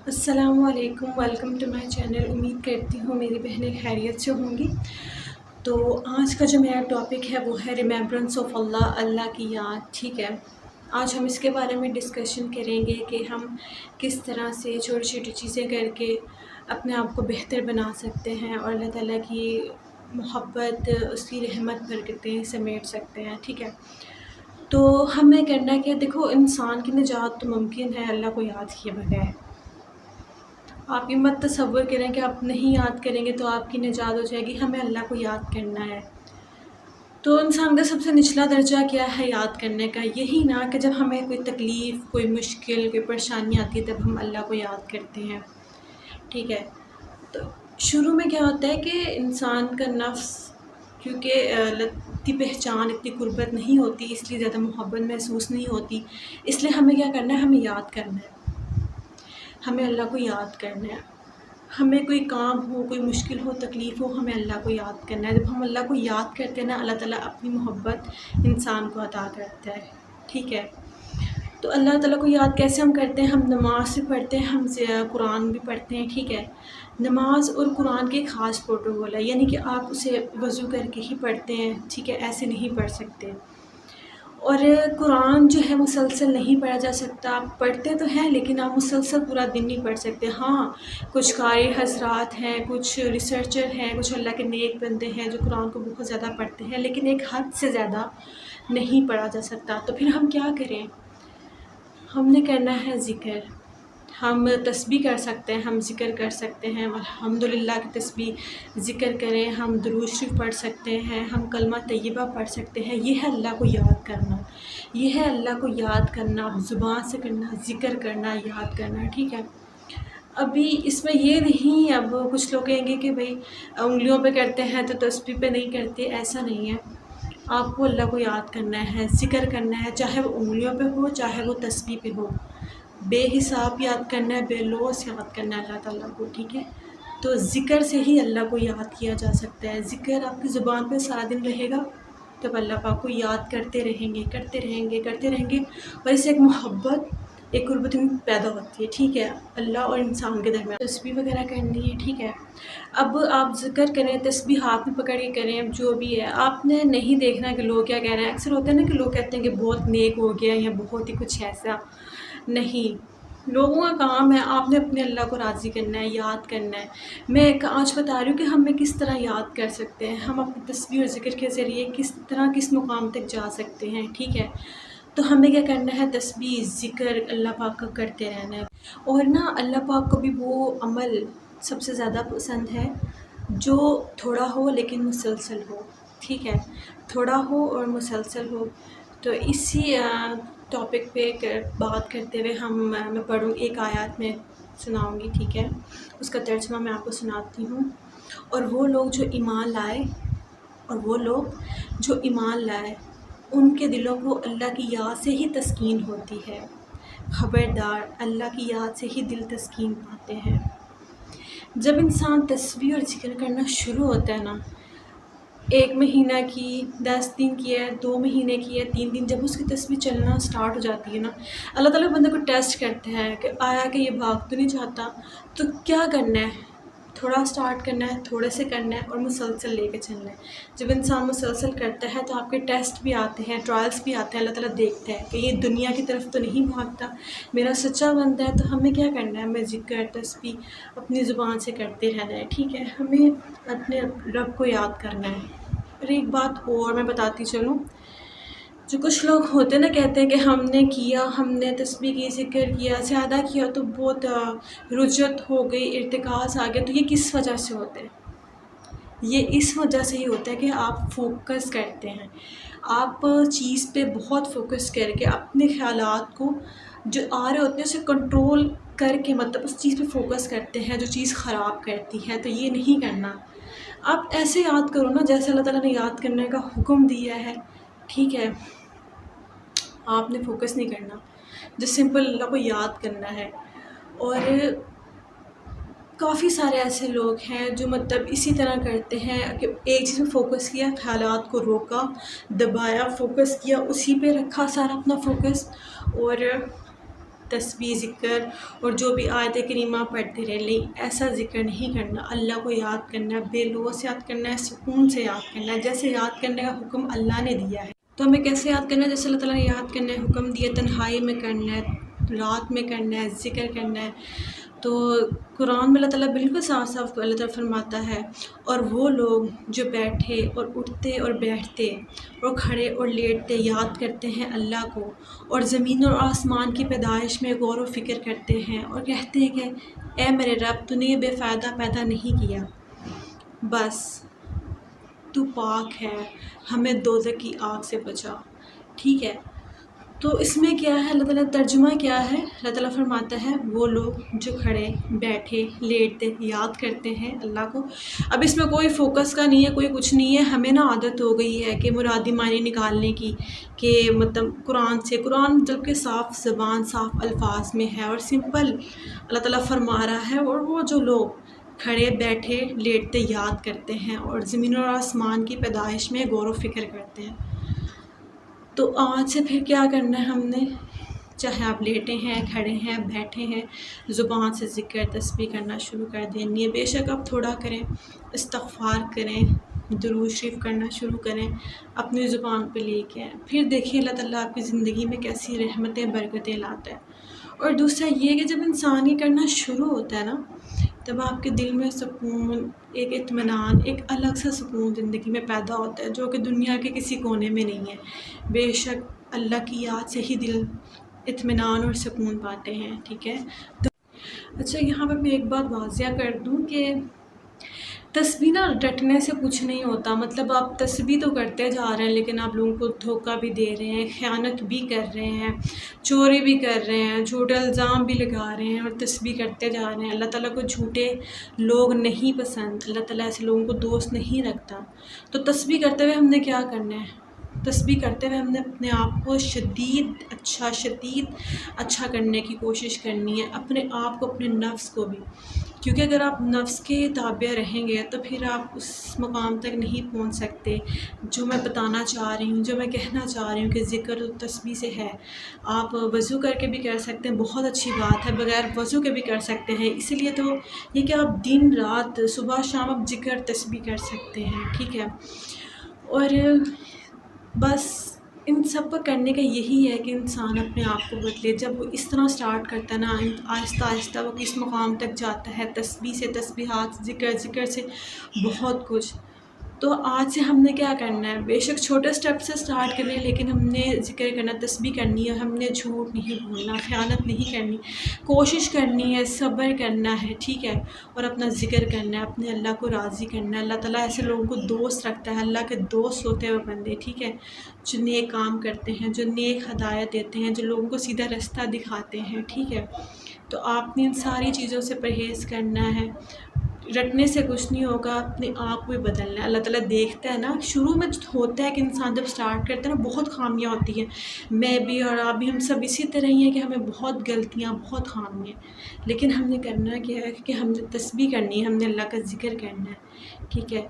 السلام علیکم، welcome to my channel. امید کرتی ہوں میری بہنیں خیریت سے ہوں گی۔ تو آج کا جو میرا ٹاپک ہے وہ ہے ریمیمبرنس آف اللہ، اللہ کی یاد، ٹھیک ہے۔ آج ہم اس کے بارے میں ڈسکشن کریں گے کہ ہم کس طرح سے چھوٹی چھوٹی چیزیں کر کے اپنے آپ کو بہتر بنا سکتے ہیں اور اللہ تعالیٰ کی محبت، اس کی رحمت برکتیں سمیٹ سکتے ہیں، ٹھیک ہے۔ تو ہمیں کرنا کہ دیکھو، انسان کی نجات تو ممکن ہے اللہ کو یاد کیے بغیر۔ آپ یہ مت تصور کریں کہ آپ نہیں یاد کریں گے تو آپ کی نجات ہو جائے گی، ہمیں اللہ کو یاد کرنا ہے۔ تو انسان کا سب سے نچلا درجہ کیا ہے یاد کرنے کا؟ یہی نا کہ جب ہمیں کوئی تکلیف، کوئی مشکل، کوئی پریشانی آتی ہے تب ہم اللہ کو یاد کرتے ہیں، ٹھیک ہے۔ تو شروع میں کیا ہوتا ہے کہ انسان کا نفس، کیونکہ اتنی پہچان، اتنی قربت نہیں ہوتی، اس لیے زیادہ محبت محسوس نہیں ہوتی، اس لیے ہمیں کیا کرنا ہے، ہمیں یاد کرنا ہے، ہمیں اللہ کو یاد کرنا ہے۔ ہمیں کوئی کام ہو، کوئی مشکل ہو، تکلیف ہو، ہمیں اللہ کو یاد کرنا ہے۔ جب ہم اللہ کو یاد کرتے ہیں نا، اللہ تعالیٰ اپنی محبت انسان کو عطا کرتا ہے، ٹھیک ہے۔ تو اللہ تعالیٰ کو یاد کیسے ہم کرتے ہیں؟ ہم نماز سے پڑھتے ہیں، ہم قرآن بھی پڑھتے ہیں، ٹھیک ہے۔ نماز اور قرآن کی ایک خاص پروٹوکول ہے، یعنی کہ آپ اسے وضو کر کے ہی پڑھتے ہیں، ٹھیک ہے، ایسے نہیں پڑھ سکتے۔ اور قرآن جو ہے مسلسل نہیں پڑھا جا سکتا، آپ پڑھتے تو ہیں لیکن آپ مسلسل پورا دن نہیں پڑھ سکتے۔ ہاں، کچھ قاری حضرات ہیں، کچھ ریسرچر ہیں، کچھ اللہ کے نیک بندے ہیں جو قرآن کو بہت زیادہ پڑھتے ہیں، لیکن ایک حد سے زیادہ نہیں پڑھا جا سکتا۔ تو پھر ہم کیا کریں؟ ہم نے کرنا ہے ذکر۔ ہم تسبیح کر سکتے ہیں، ہم ذکر کر سکتے ہیں، الحمدللہ کی تسبیح ذکر کریں، ہم درود شریف پڑھ سکتے ہیں، ہم کلمہ طیبہ پڑھ سکتے ہیں۔ یہ ہے اللہ کو یاد کرنا، یہ ہے اللہ کو یاد کرنا، زبان سے کرنا، ذکر کرنا، یاد کرنا، ٹھیک ہے۔ ابھی اس میں یہ نہیں، اب کچھ لوگ کہیں گے کہ بھئی انگلیوں پہ کرتے ہیں تو تسبیح پہ نہیں کرتے، ایسا نہیں ہے۔ آپ کو اللہ کو یاد کرنا ہے، ذکر کرنا ہے، چاہے وہ انگلیوں پہ ہو، چاہے وہ تسبیح پہ ہو، بے حساب یاد کرنا ہے، بے لوث یاد کرنا ہے اللہ تعالیٰ کو، ٹھیک ہے۔ تو ذکر سے ہی اللہ کو یاد کیا جا سکتا ہے۔ ذکر آپ کی زبان پہ سارا دن رہے گا تب اللہ پاک کو یاد کرتے رہیں گے، کرتے رہیں گے، کرتے رہیں گے، اور اس سے ایک محبت، ایک قربت پیدا ہوتی ہے، ٹھیک ہے، اللہ اور انسان کے درمیان۔ تسبیح وغیرہ کرنی ہے، ٹھیک ہے۔ اب آپ ذکر کریں، تسبیح ہاتھ میں پکڑ کے کریں، اب جو بھی ہے آپ نے نہیں دیکھنا کہ لوگ کیا کہہ رہے ہیں۔ اکثر ہوتا ہے نا کہ لوگ کہتے ہیں کہ بہت نیک ہو گیا یا بہت ہی کچھ ایسا، نہیں، لوگوں کا کام ہے، آپ نے اپنے اللہ کو راضی کرنا ہے، یاد کرنا ہے۔ میں آج بتا رہی ہوں کہ ہمیں کس طرح یاد کر سکتے ہیں، ہم اپنی تسبیح اور ذکر کے ذریعے کس طرح کس مقام تک جا سکتے ہیں، ٹھیک ہے۔ تو ہمیں کیا کرنا ہے؟ تسبیح، ذکر اللہ پاک کا کرتے رہنا ہے۔ اور نا اللہ پاک کو بھی وہ عمل سب سے زیادہ پسند ہے جو تھوڑا ہو لیکن مسلسل ہو، ٹھیک ہے، تھوڑا ہو اور مسلسل ہو۔ تو اسی ٹاپک پہ بات کرتے ہوئے میں پڑھوں، ایک آیات میں سناؤں گی، ٹھیک ہے، اس کا ترجمہ میں آپ کو سناتی ہوں۔ اور وہ لوگ جو ایمان لائے، اور وہ لوگ جو ایمان لائے، ان کے دلوں کو اللہ کی یاد سے ہی تسکین ہوتی ہے۔ خبردار، اللہ کی یاد سے ہی دل تسکین پاتے ہیں۔ جب انسان تسبیح اور ذکر کرنا شروع ہوتا ہے نا، 1 مہینہ کی، 10 دن کی ہے، 2 مہینے کی ہے، 3 دن، جب اس کی تسبیح چلنا سٹارٹ ہو جاتی ہے نا، اللہ تعالیٰ بندے کو ٹیسٹ کرتے ہیں کہ آیا کہ یہ بھاگ تو نہیں چاہتا، تو کیا کرنا ہے؟ تھوڑا سٹارٹ کرنا ہے، تھوڑے سے کرنا ہے اور مسلسل لے کے چلنا ہے۔ جب انسان مسلسل کرتا ہے تو آپ کے ٹیسٹ بھی آتے ہیں، ٹرائلس بھی آتے ہیں، اللہ تعالیٰ دیکھتا ہے کہ یہ دنیا کی طرف تو نہیں بھاگتا، میرا سچا بندہ ہے۔ تو ہمیں کیا کرنا ہے؟ ہمیں ذکر، تسبیح اپنی زبان سے کرتے رہنا ہے، ٹھیک ہے، ہمیں اپنے رب کو یاد کرنا ہے۔ اور ایک بات اور میں بتاتی چلوں، جو کچھ لوگ ہوتے ہیں نا، کہتے ہیں کہ ہم نے کیا، ہم نے تسبیح کی، ذکر کیا، زیادہ کیا تو بہت رجت ہو گئی، ارتکاز آ گیا، تو یہ کس وجہ سے ہوتا ہے؟ یہ اس وجہ سے ہی ہوتا ہے کہ آپ فوکس کرتے ہیں، آپ چیز پہ بہت فوکس کر کے اپنے خیالات کو جو آ رہے ہوتے ہیں اسے کنٹرول کر کے، مطلب اس چیز پہ فوکس کرتے ہیں جو چیز خراب کرتی ہے، تو یہ نہیں کرنا۔ آپ ایسے یاد کرو نا جیسے اللہ تعالیٰ نے یاد کرنے کا حکم دیا ہے، ٹھیک ہے، آپ نے فوکس نہیں کرنا، جو سمپل اللہ کو یاد کرنا ہے۔ اور کافی سارے ایسے لوگ ہیں جو مطلب اسی طرح کرتے ہیں کہ ایک چیز پہ فوکس کیا، خیالات کو روکا، دبایا، فوکس کیا، اسی پہ رکھا سارا اپنا فوکس، اور تسبیح ذکر اور جو بھی آیت کریمہ پڑھتے رہے، لیکن ایسا ذکر نہیں کرنا، اللہ کو یاد کرنا ہے، بے لوث یاد کرنا ہے، سکون سے یاد کرنا ہے، جیسے یاد کرنے کا حکم اللہ نے دیا ہے۔ تو ہمیں کیسے یاد کرنا ہے؟ جیسے اللہ تعالیٰ نے یاد کرنا ہے حکم دیا، تنہائی میں کرنا ہے، رات میں کرنا ہے، ذکر کرنا ہے۔ تو قرآن میں اللہ تعالیٰ بالکل صاف صاف اللہ تعالیٰ فرماتا ہے، اور وہ لوگ جو بیٹھے اور اٹھتے اور بیٹھتے اور کھڑے اور لیٹتے یاد کرتے ہیں اللہ کو، اور زمین اور آسمان کی پیدائش میں غور و فکر کرتے ہیں اور کہتے ہیں کہ اے میرے رب، تو نے یہ بے فائدہ پیدا نہیں کیا، بس تو پاک ہے، ہمیں دوزخ کی آگ سے بچا۔ ٹھیک ہے، تو اس میں کیا ہے، اللہ تعالیٰ ترجمہ کیا ہے؟ اللہ تعالیٰ فرماتا ہے وہ لوگ جو کھڑے بیٹھے لیٹتے یاد کرتے ہیں اللہ کو۔ اب اس میں کوئی فوکس کا نہیں ہے، کوئی کچھ نہیں ہے، ہمیں نا عادت ہو گئی ہے کہ مرادی معنی نکالنے کی، کہ مطلب قرآن جب کہ صاف زبان صاف الفاظ میں ہے اور سمپل اللہ تعالیٰ فرما رہا ہے، اور وہ جو لوگ کھڑے بیٹھے لیٹتے یاد کرتے ہیں اور زمین اور آسمان کی پیدائش میں غور و فکر کرتے ہیں۔ تو آج سے پھر کیا کرنا ہے ہم نے؟ چاہے آپ لیٹے ہیں، کھڑے ہیں، بیٹھے ہیں، زبان سے ذکر تسبیح کرنا شروع کر دینی ہے۔ بے شک آپ تھوڑا کریں، استغفار کریں، درود شریف کرنا شروع کریں، اپنی زبان پہ لے کے آئیں، پھر دیکھیں اللہ تعالیٰ آپ کی زندگی میں کیسی رحمتیں برکتیں لاتا ہے۔ اور دوسرا یہ کہ جب انسان یہ کرنا شروع ہوتا ہے نا، تب آپ کے دل میں سکون، ایک اطمینان، ایک الگ سا سکون زندگی میں پیدا ہوتا ہے، جو کہ دنیا کے کسی کونے میں نہیں ہے۔ بے شک اللہ کی یاد سے ہی دل اطمینان اور سکون پاتے ہیں۔ ٹھیک ہے، تو اچھا یہاں پر میں ایک بات واضح کر دوں کہ تسبیح نہ رٹنے سے کچھ نہیں ہوتا، مطلب آپ تسبیح تو کرتے جا رہے ہیں لیکن آپ لوگوں کو دھوکہ بھی دے رہے ہیں، خیانت بھی کر رہے ہیں، چوری بھی کر رہے ہیں، جھوٹے الزام بھی لگا رہے ہیں اور تسبیح کرتے جا رہے ہیں۔ اللہ تعالیٰ کو جھوٹے لوگ نہیں پسند، اللہ تعالیٰ ایسے لوگوں کو دوست نہیں رکھتا۔ تو تسبیح کرتے ہوئے ہم نے کیا کرنا ہے؟ تسبیح کرتے ہوئے ہم نے اپنے آپ کو شدید اچھا کرنے کی کوشش کرنی ہے، اپنے آپ کو، اپنے نفس کو بھی، کیونکہ اگر آپ نفس کے تابع رہیں گے تو پھر آپ اس مقام تک نہیں پہنچ سکتے جو میں بتانا چاہ رہی ہوں، جو میں کہنا چاہ رہی ہوں کہ ذکر و تسبیح سے ہے۔ آپ وضو کر کے بھی کر سکتے ہیں، بہت اچھی بات ہے، بغیر وضو کے بھی کر سکتے ہیں، اسی لیے تو یہ کہ آپ دن رات صبح شام آپ ذکر تسبیح کر سکتے ہیں۔ ٹھیک ہے، اور بس ان سب کو کرنے کا یہی ہے کہ انسان اپنے آپ کو بدلے۔ جب وہ اس طرح سٹارٹ کرتا ہے نا، آہستہ آہستہ وہ کس مقام تک جاتا ہے، تسبیح سے، تسبیحات، ذکر سے بہت کچھ۔ تو آج سے ہم نے کیا کرنا ہے؟ بے شک چھوٹے سٹیپ سے سٹارٹ کریں، لیکن ہم نے ذکر کرنا، تسبیح کرنی ہے، ہم نے جھوٹ نہیں بولنا، خیانت نہیں کرنی، کوشش کرنی ہے، صبر کرنا ہے۔ ٹھیک ہے، اور اپنا ذکر کرنا ہے، اپنے اللہ کو راضی کرنا ہے۔ اللہ تعالیٰ ایسے لوگوں کو دوست رکھتا ہے، اللہ کے دوست ہوتے ہیں وہ بندے، ٹھیک ہے، جو نیک کام کرتے ہیں، جو نیک ہدایت دیتے ہیں، جو لوگوں کو سیدھا رستہ دکھاتے ہیں۔ ٹھیک ہے، تو آپ نے ان ساری چیزوں سے پرہیز کرنا ہے، رٹنے سے کچھ نہیں ہوگا، اپنے آپ کو بھی بدلنا ہے۔ اللہ تعالیٰ دیکھتا ہے نا، شروع میں ہوتا ہے کہ انسان جب سٹارٹ کرتا ہے نا، بہت خامیاں ہوتی ہیں، میں بھی اور آپ بھی، ہم سب اسی طرح ہی ہیں کہ ہمیں بہت غلطیاں، بہت خامیاں، لیکن ہم نے کرنا کیا ہے کہ ہم نے تسبیح کرنی ہے، ہم نے اللہ کا ذکر کرنا ہے۔ ٹھیک ہے،